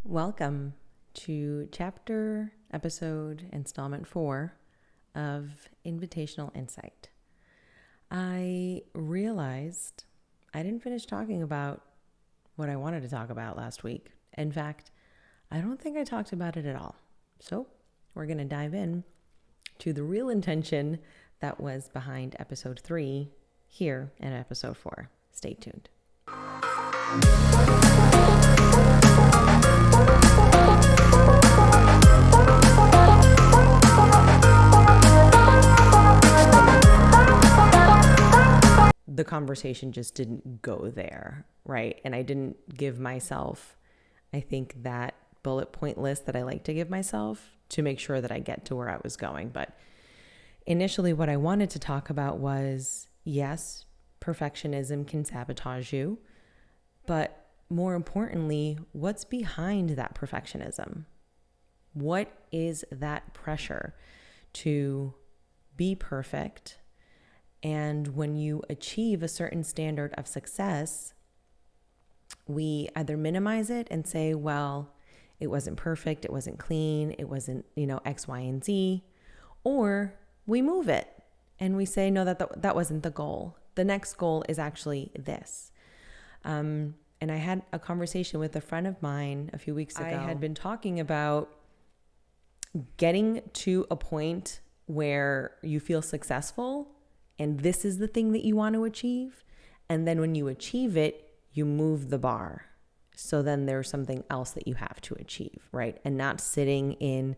Welcome to installment 4 of Invitational Insight. I realized I didn't finish talking about what I wanted to talk about last week. In fact, I don't think I talked about it at all. So we're going to dive in to the real intention that was behind episode 3 here in episode 4. Stay tuned. The conversation just didn't go there, right? And I didn't give myself, I think, that bullet point list that I like to give myself to make sure that I get to where I was going. But initially what I wanted to talk about was, yes, perfectionism can sabotage you, but more importantly, what's behind that perfectionism? What is that pressure to be perfect? And when you achieve a certain standard of success, we either minimize it and say, well, it wasn't perfect, it wasn't clean, it wasn't, X, Y, and Z, or we move it and we say, no, that wasn't the goal. The next goal is actually this. And I had a conversation with a friend of mine a few weeks ago. I had been talking about getting to a point where you feel successful and this is the thing that you want to achieve. And then when you achieve it, you move the bar. So then there's something else that you have to achieve, right? And not sitting in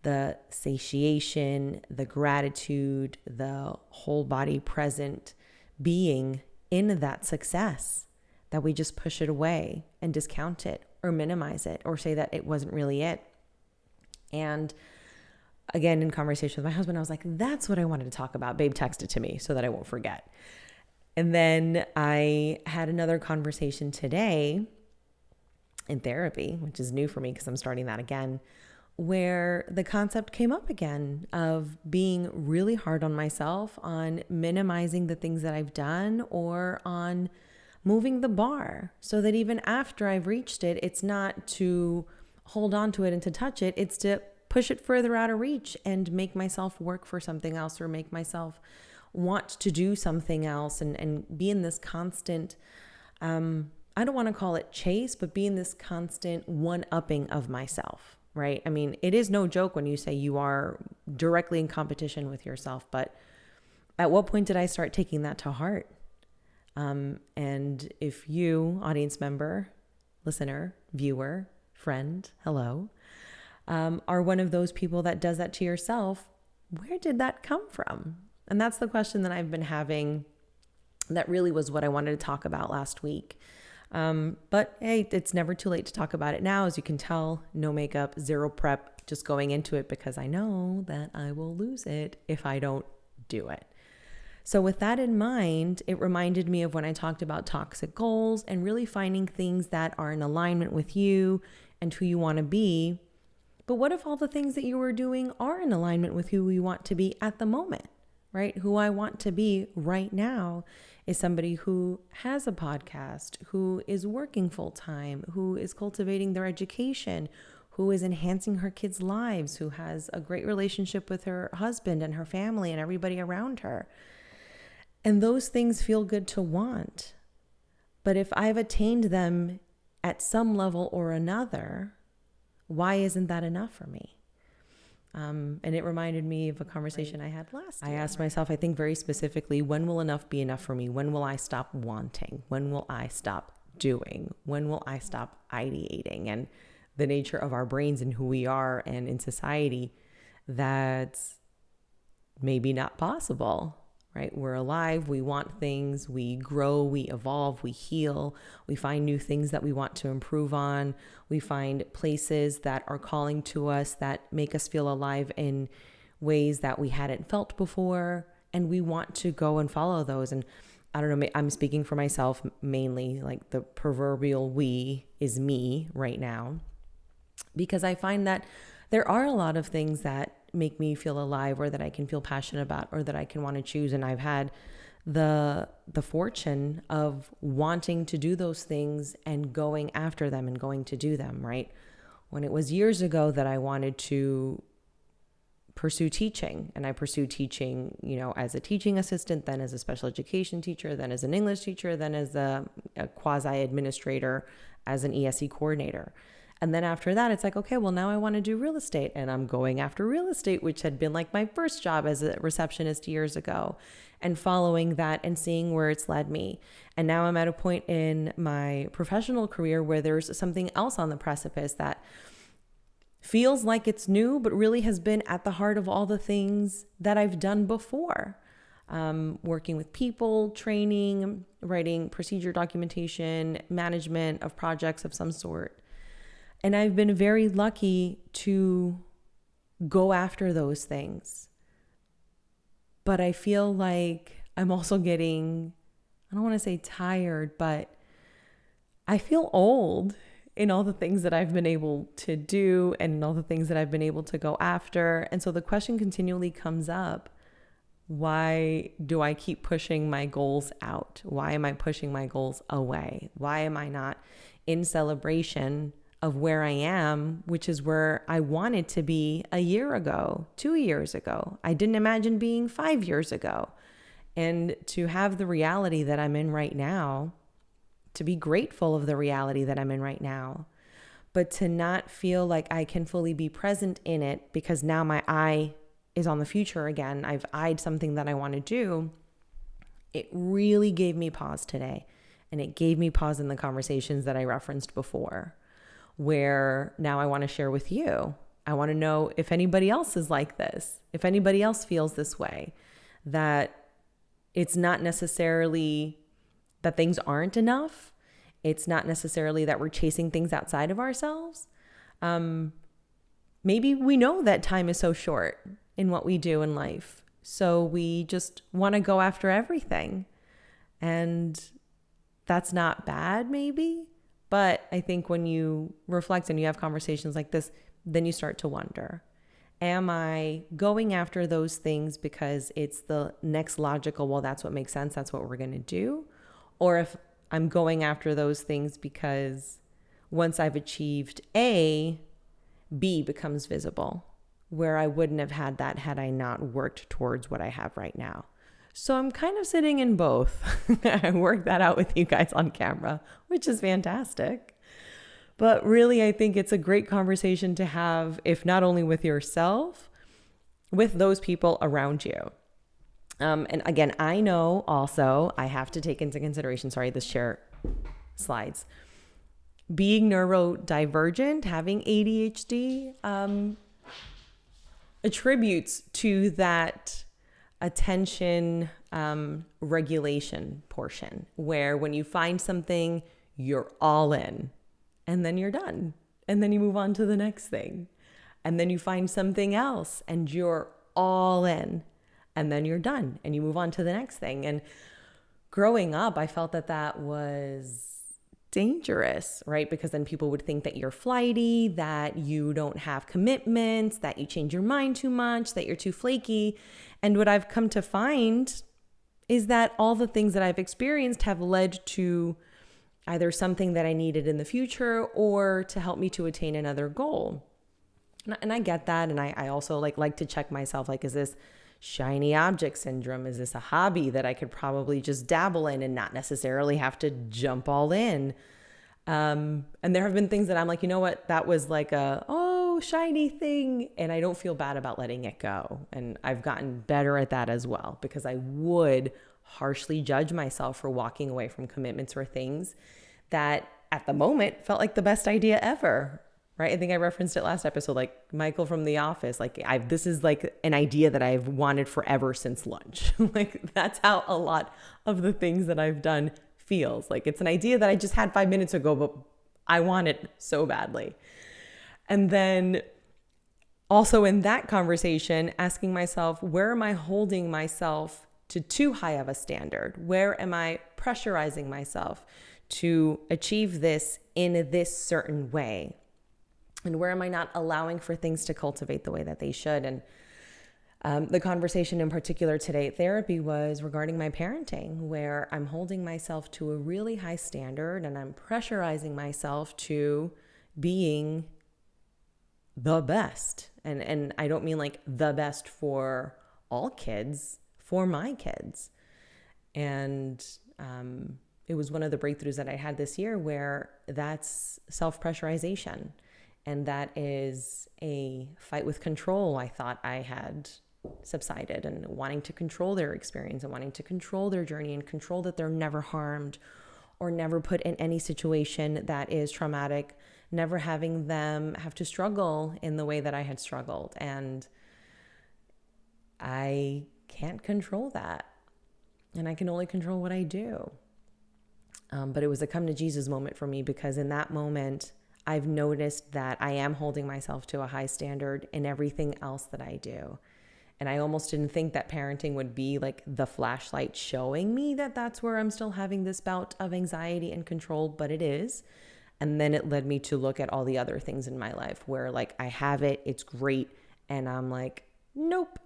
the satiation, the gratitude, the whole body present being in that success, that we just push it away and discount it or minimize it or say that it wasn't really it. And again, in conversation with my husband, I was like, that's what I wanted to talk about. Babe texted to me so that I won't forget. And then I had another conversation today in therapy, which is new for me because I'm starting that again, where the concept came up again of being really hard on myself, on minimizing the things that I've done, or on moving the bar so that even after I've reached it, it's not to hold on to it and to touch it. It's to push it further out of reach and make myself work for something else or make myself want to do something else and be in this constant, I don't want to call it chase, but be in this constant one-upping of myself, right? I mean, it is no joke when you say you are directly in competition with yourself, but at what point did I start taking that to heart? And if you, audience member, listener, viewer, friend, hello, are one of those people that does that to yourself, where did that come from? And that's the question that I've been having. That really was what I wanted to talk about last week. But hey, it's never too late to talk about it now. As you can tell, no makeup, zero prep, just going into it because I know that I will lose it if I don't do it. So with that in mind, it reminded me of when I talked about toxic goals and really finding things that are in alignment with you and who you want to be. But what if all the things that you are doing are in alignment with who you want to be at the moment, right? Who I want to be right now is somebody who has a podcast, who is working full time, who is cultivating their education, who is enhancing her kids' lives, who has a great relationship with her husband and her family and everybody around her. And those things feel good to want. But if I've attained them at some level or another, why isn't that enough for me? And it reminded me of a conversation I had last year. I asked myself, I think very specifically, when will enough be enough for me? When will I stop wanting? When will I stop doing? When will I stop ideating? And the nature of our brains and who we are and in society, that's maybe not possible. Right? We're alive. We want things. We grow, we evolve, we heal. We find new things that we want to improve on. We find places that are calling to us that make us feel alive in ways that we hadn't felt before. And we want to go and follow those. And I don't know, I'm speaking for myself mainly, like the proverbial we is me right now, because I find that there are a lot of things that make me feel alive or that I can feel passionate about or that I can want to choose. And I've had the fortune of wanting to do those things and going after them and going to do them, right? When it was years ago that I wanted to pursue teaching, and I pursued teaching, as a teaching assistant, then as a special education teacher, then as an English teacher, then as a quasi administrator, as an ESE coordinator. And then after that, it's like, okay, well, now I want to do real estate, and I'm going after real estate, which had been like my first job as a receptionist years ago, and following that and seeing where it's led me. And now I'm at a point in my professional career where there's something else on the precipice that feels like it's new, but really has been at the heart of all the things that I've done before. Working with people, training, writing procedure documentation, management of projects of some sort. And I've been very lucky to go after those things. But I feel like I'm also getting, I don't want to say tired, but I feel old in all the things that I've been able to do and all the things that I've been able to go after. And so the question continually comes up, why do I keep pushing my goals out? Why am I pushing my goals away? Why am I not in celebration of where I am, which is where I wanted to be a year ago, 2 years ago? I didn't imagine being 5 years ago. And to have the reality that I'm in right now, to be grateful of the reality that I'm in right now, but to not feel like I can fully be present in it because now my eye is on the future again. I've eyed something that I want to do. It really gave me pause today. And it gave me pause in the conversations that I referenced before, where now I want to share with you. I want to know if anybody else is like this, if anybody else feels this way, that it's not necessarily that things aren't enough. It's not necessarily that we're chasing things outside of ourselves. Maybe we know that time is so short in what we do in life. So we just want to go after everything. And that's not bad, maybe. But I think when you reflect and you have conversations like this, then you start to wonder, am I going after those things because it's the next logical, well, that's what makes sense, that's what we're going to do? Or if I'm going after those things because once I've achieved A, B becomes visible, where I wouldn't have had that had I not worked towards what I have right now. So I'm kind of sitting in both. I worked that out with you guys on camera, which is fantastic. But really, I think it's a great conversation to have, if not only with yourself, with those people around you. And again, I know also I have to take into consideration, this share slides, being neurodivergent, having ADHD, attributes to that attention regulation portion, where when you find something, you're all in and then you're done. And then you move on to the next thing. And then you find something else and you're all in. And then you're done and you move on to the next thing. And growing up, I felt that was dangerous, right? Because then people would think that you're flighty, that you don't have commitments, that you change your mind too much, that you're too flaky. And what I've come to find is that all the things that I've experienced have led to either something that I needed in the future or to help me to attain another goal. And I get that. And I also like to check myself, is this shiny object syndrome? Is this a hobby that I could probably just dabble in and not necessarily have to jump all in? And there have been things that I'm like, you know what, that was like shiny thing. And I don't feel bad about letting it go. And I've gotten better at that as well, because I would harshly judge myself for walking away from commitments or things that at the moment felt like the best idea ever. Right. I think I referenced it last episode, like Michael from The Office. This is like an idea that I've wanted forever since lunch. That's how a lot of the things that I've done feels. Like it's an idea that I just had 5 minutes ago, but I want it so badly. And then also in that conversation, asking myself, where am I holding myself to too high of a standard? Where am I pressurizing myself to achieve this in this certain way? And where am I not allowing for things to cultivate the way that they should? And The conversation in particular today at therapy was regarding my parenting, where I'm holding myself to a really high standard and I'm pressurizing myself to being the best. And I don't mean like the best for all kids, for my kids. And it was one of the breakthroughs that I had this year where that's self-pressurization. And that is a fight with control I thought I had subsided, and wanting to control their experience and wanting to control their journey and control that they're never harmed or never put in any situation that is traumatic, never having them have to struggle in the way that I had struggled. And I can't control that. And I can only control what I do. But it was a come to Jesus moment for me, because in that moment, I've noticed that I am holding myself to a high standard in everything else that I do. And I almost didn't think that parenting would be like the flashlight showing me that that's where I'm still having this bout of anxiety and control, but it is. And then it led me to look at all the other things in my life where like I have it, it's great. And I'm like, nope,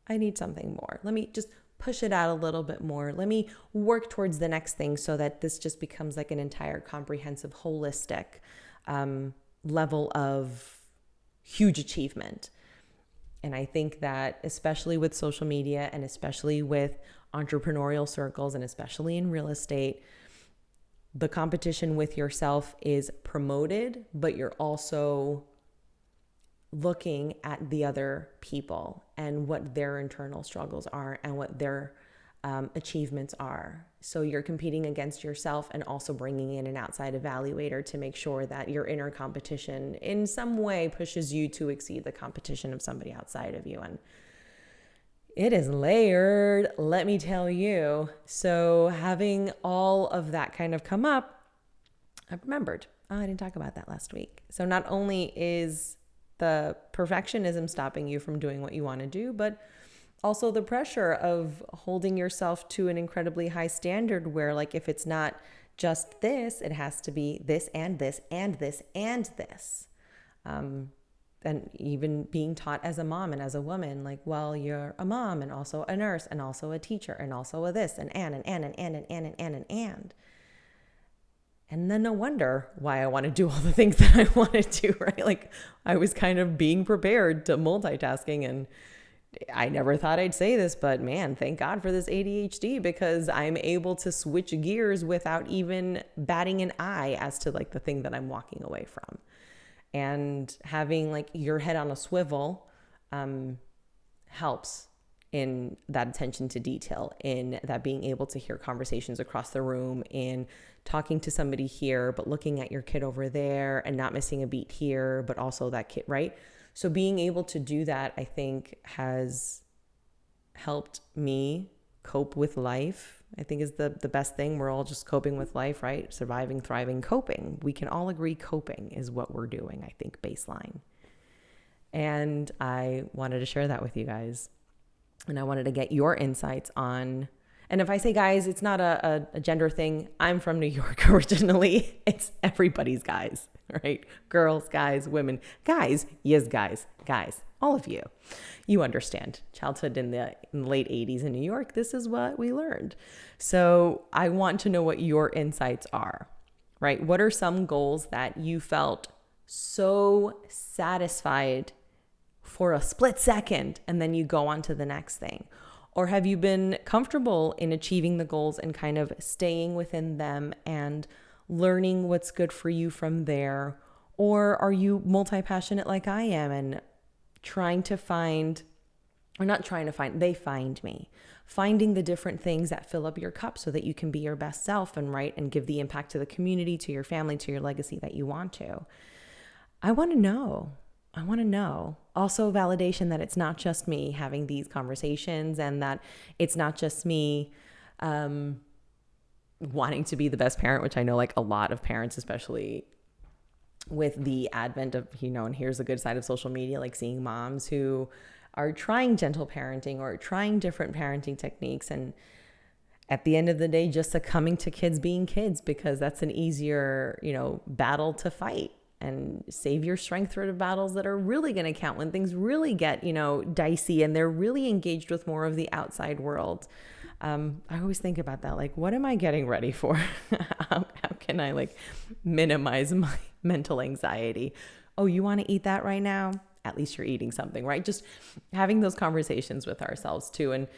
I need something more. Let me just push it out a little bit more. Let me work towards the next thing so that this just becomes like an entire comprehensive, holistic level of huge achievement. And I think that especially with social media and especially with entrepreneurial circles and especially in real estate, the competition with yourself is promoted, but you're also looking at the other people and what their internal struggles are and what their achievements are. So you're competing against yourself and also bringing in an outside evaluator to make sure that your inner competition in some way pushes you to exceed the competition of somebody outside of you. And it is layered, let me tell you. So having all of that kind of come up, I remembered, I didn't talk about that last week. So not only is the perfectionism stopping you from doing what you want to do, but also the pressure of holding yourself to an incredibly high standard where like if it's not just this, it has to be this and this and this and this. And even being taught as a mom and as a woman, like, well, you're a mom and also a nurse and also a teacher and also a this and and. And then no wonder why I want to do all the things that I want to do, right? Like I was kind of being prepared to multitasking, and I never thought I'd say this, but man, thank God for this ADHD, because I'm able to switch gears without even batting an eye as to like the thing that I'm walking away from. And having like your head on a swivel helps in that attention to detail, in that being able to hear conversations across the room, in talking to somebody here, but looking at your kid over there and not missing a beat here, but also that kid, right? So being able to do that, I think, has helped me cope with life. I think is the best thing. We're all just coping with life, right? Surviving, thriving, coping. We can all agree coping is what we're doing, I think, baseline. And I wanted to share that with you guys. And I wanted to get your insights on, and if I say guys, it's not a gender thing. I'm from New York originally. It's everybody's guys, right? Girls, guys, women, guys, yes, guys, all of you. You understand childhood in the late 80s in New York. This is what we learned. So I want to know what your insights are, right? What are some goals that you felt so satisfied for a split second and then you go on to the next thing? Or have you been comfortable in achieving the goals and kind of staying within them and learning what's good for you from there? Or are you multi-passionate like I am and trying to find, or not trying to find, they find me, finding the different things that fill up your cup so that you can be your best self and right and give the impact to the community, to your family, to your legacy that you want to? I want to know. Also, validation that it's not just me having these conversations and that it's not just me wanting to be the best parent, which I know like a lot of parents, especially with the advent of, and here's the good side of social media, like seeing moms who are trying gentle parenting or trying different parenting techniques. And at the end of the day, just succumbing to kids being kids because that's an easier, battle to fight. and save your strength for the battles that are really going to count when things really get, dicey and they're really engaged with more of the outside world. I always think about that. Like, what am I getting ready for? how can I minimize my mental anxiety? Oh, you want to eat that right now? At least you're eating something, right? Just having those conversations with ourselves too. And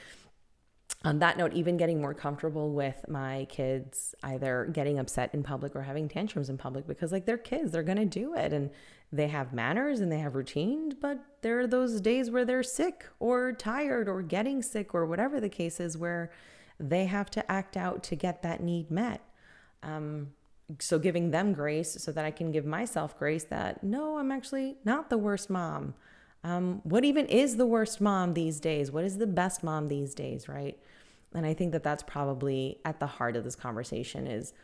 on that note, even getting more comfortable with my kids either getting upset in public or having tantrums in public, because they're kids, they're going to do it. And they have manners and they have routines, but there are those days where they're sick or tired or getting sick or whatever the case is, where they have to act out to get that need met. So giving them grace so that I can give myself grace that, no, I'm actually not the worst mom. What even is the worst mom these days? What is the best mom these days, right? And I think that that's probably at the heart of this conversation is,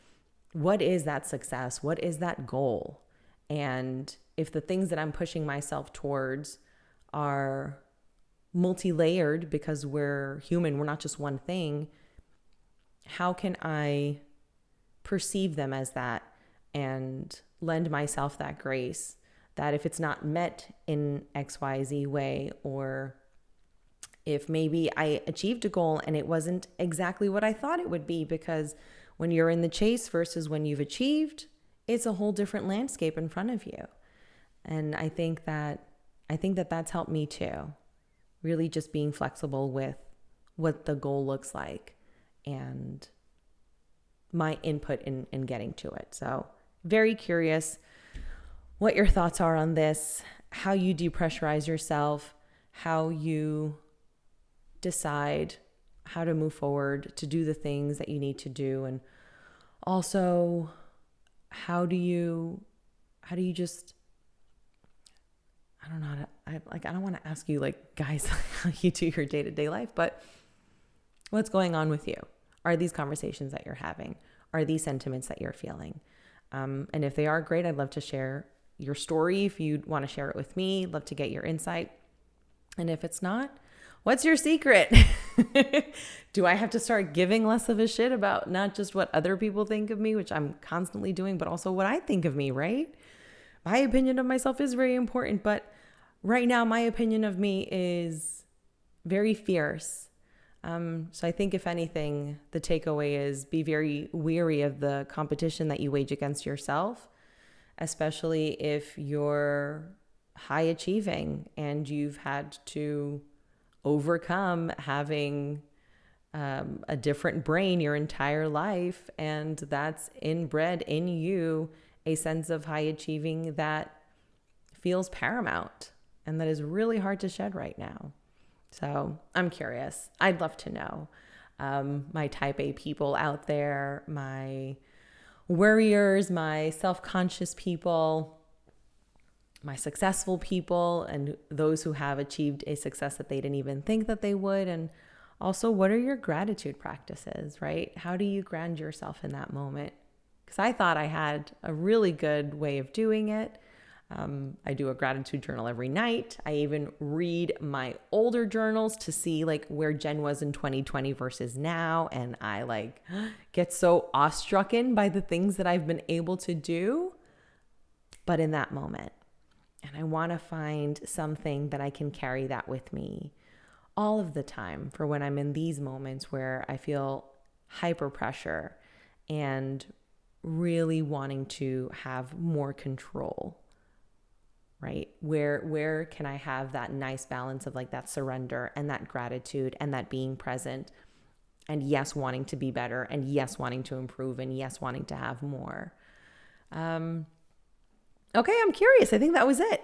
what is that success? What is that goal? And if the things that I'm pushing myself towards are multi-layered because we're human, we're not just one thing, how can I perceive them as that and lend myself that grace that if it's not met in XYZ way, or if maybe I achieved a goal and it wasn't exactly what I thought it would be, because when you're in the chase versus when you've achieved, it's a whole different landscape in front of you. And I think that that's helped me too. Really just being flexible with what the goal looks like and my input in getting to it. So very curious what your thoughts are on this, how you depressurize yourself, how you decide how to move forward to do the things that you need to do. And also, how do you just, I don't know, I don't want to ask you guys, how you do your day-to-day life, but what's going on with you? Are these conversations that you're having? Are these sentiments that you're feeling? And if they are, great, I'd love to share your story. If you want to share it with me, love to get your insight. And if it's not, what's your secret? Do I have to start giving less of a shit about not just what other people think of me, which I'm constantly doing, but also what I think of me, right? My opinion of myself is very important, but right now my opinion of me is very fierce. So I think if anything, the takeaway is be very weary of the competition that you wage against yourself, especially if you're high achieving and you've had to overcome having a different brain your entire life. And that's inbred in you a sense of high achieving that feels paramount and that is really hard to shed right now. So I'm curious. I'd love to know. My type A people out there, my worriers, my self-conscious people, my successful people, and those who have achieved a success that they didn't even think that they would. And also, what are your gratitude practices, right? How do you ground yourself in that moment? Because I thought I had a really good way of doing it. I do a gratitude journal every night. I even read my older journals to see where Jen was in 2020 versus now. And I get so awestrucken by the things that I've been able to do, but in that moment. And I want to find something that I can carry that with me all of the time for when I'm in these moments where I feel hyper pressure and really wanting to have more control. Right? Where can I have that nice balance of that surrender and that gratitude and that being present, and yes, wanting to be better, and yes, wanting to improve, and yes, wanting to have more. Okay, I'm curious. I think that was it.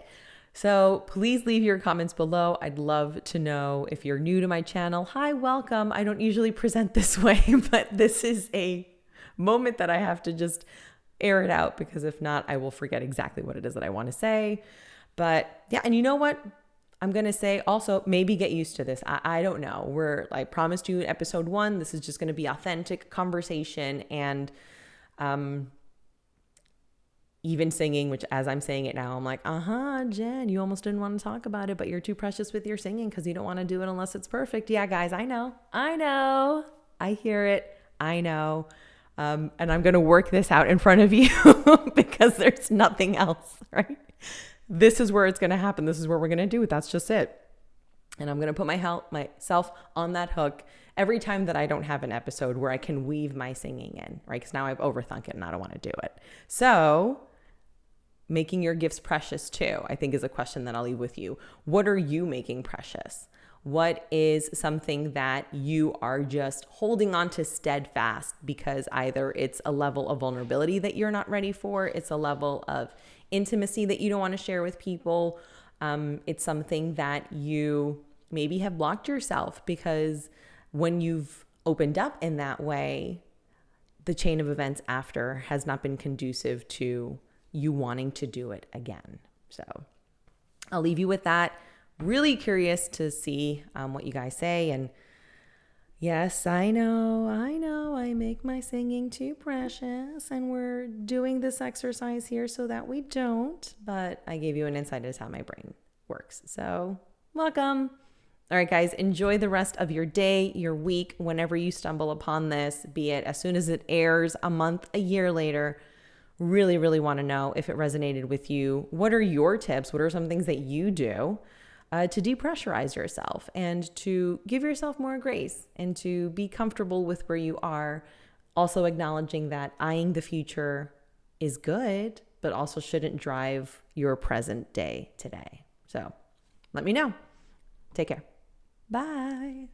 So please leave your comments below. I'd love to know if you're new to my channel. Hi, welcome. I don't usually present this way, but this is a moment that I have to just air it out, because if not, I will forget exactly what it is that I want to say. But yeah, and you know what? I'm going to say also, maybe get used to this. I don't know. I promised you in episode 1, this is just going to be authentic conversation and even singing, which as I'm saying it now, I'm like, Jen, you almost didn't want to talk about it, but you're too precious with your singing because you don't want to do it unless it's perfect. Yeah, guys, I know. I hear it. I know. And I'm going to work this out in front of you because there's nothing else, right? This is where it's going to happen. This is what we're going to do. That's just it. And I'm going to put myself on that hook every time that I don't have an episode where I can weave my singing in, right? Because now I've overthunk it and I don't want to do it. So making your gifts precious too, I think, is a question that I'll leave with you. What are you making precious? What is something that you are just holding on to steadfast because either it's a level of vulnerability that you're not ready for, it's a level of intimacy that you don't want to share with people, it's something that you maybe have blocked yourself because when you've opened up in that way, the chain of events after has not been conducive to you wanting to do it again. So I'll leave you with that. Really curious to see what you guys say. And yes, I know, I make my singing too precious, and we're doing this exercise here so that we don't, but I gave you an insight into how my brain works. So welcome. All right, guys, enjoy the rest of your day, your week, whenever you stumble upon this, be it as soon as it airs, a month, a year later. Really, really want to know if it resonated with you. What are your tips? What are some things that you do to depressurize yourself and to give yourself more grace and to be comfortable with where you are? Also acknowledging that eyeing the future is good, but also shouldn't drive your present day today. So let me know. Take care. Bye.